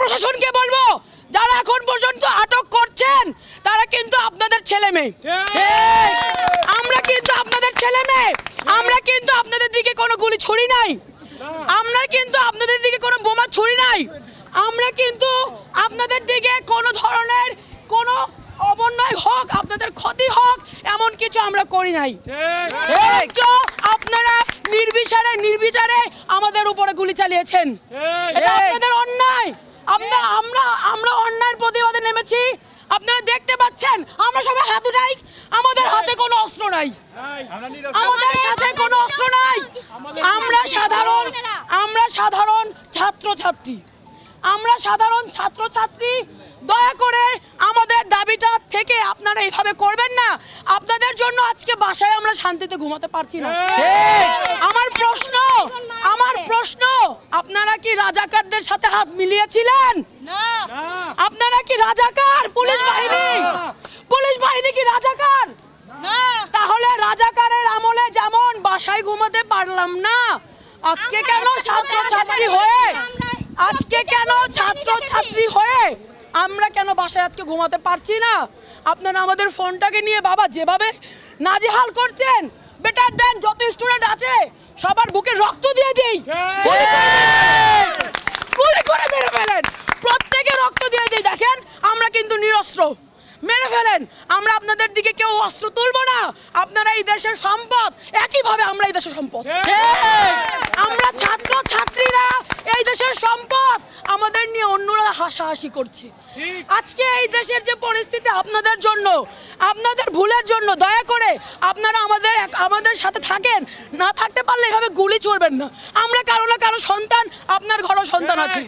প্রশাসনকে বলবো, যারা এখন পর্যন্ত আটক করছেন তারা কিন্তু আপনাদের ছেলে মেয়ে। আমরা কিন্তু আপনাদের ছেলে মেয়ে, আমরা কিন্তু আপনাদের দিকে কোনো গুলি ছুরি নাই, আমরা কিন্তু আপনাদের দিকে কোনো বোমা ছুরি নাই, আমরা কিন্তু আপনাদের দিকে কোনো ধরনের কোনো অবন্যায় হোক, আপনাদের ক্ষতি হোক, এমন কিছু আমরা করি নাই। আপনারা নির্বিচারে আমাদের উপরে গুলি চালিয়েছেন, এটা আপনাদের অন্যায়। আমরা অন্যায়ের প্রতিবাদে নেমেছি। আপনারা দেখতে পাচ্ছেন আমরা সবাই হাত উঠাই, আমাদের হাতে কোনো অস্ত্র নাই, আমাদের সাথে কোনো অস্ত্র নাই। আমরা সাধারণ ছাত্রছাত্রী। দয়া করে আমাদের দাবিটা থেকে আপনারা এইভাবে করবেন না। আপনাদের জন্য আজকে বাসায় আমরা শান্তিতে ঘুমাতে পারছি না। আমার প্রশ্ন, আপনারা কি রাজাকারদের সাথে হাত মিলিয়েছিলেন? আপনারা কি রাজাকার? পুলিশ বাহিনী কি রাজাকার? তাহলে রাজাকারের আমলে যেমন বাসায় ঘুমাতে পারলাম না, আজকে কেন ছাত্রছাত্রী হয়ে আমরা কেন বাসায় আজকে ঘুমাতে পারছি না? আপনারা আমাদের ফোনটাকে নিয়ে বাবা যেভাবে নাজেহাল করছেন, বেটার দেন যত স্টুডেন্ট আছে সবার বুকে রক্ত দিয়ে দিই, গুলি করে মেরে ফেলেন, প্রত্যেকে রক্ত দিয়ে দিই। দেখেন আমরা কিন্তু নিরস্ত্র, মেরে ফেলেন। আমরা আপনাদের দিকে কেউ অস্ত্র তুলবো না। আপনারা এই দেশের সম্পদ, একইভাবে আমরা এই দেশের সম্পদ। আমরা ছাত্রছাত্রীরা এই দেশের সম্পদ, আমাদের নিয়ে অন্যরা হাসাহাসি করছে। আজকে এই দেশের যে পরিস্থিতি আপনাদের জন্য, আপনাদের ভুলের জন্য, দয়া করে আপনারা আমাদের সাথে থাকেন। না থাকতে পারলে এভাবে গুলি ছুড়বেন না। আমরা কারো না কারো সন্তান, আপনার ঘরেও সন্তান আছে।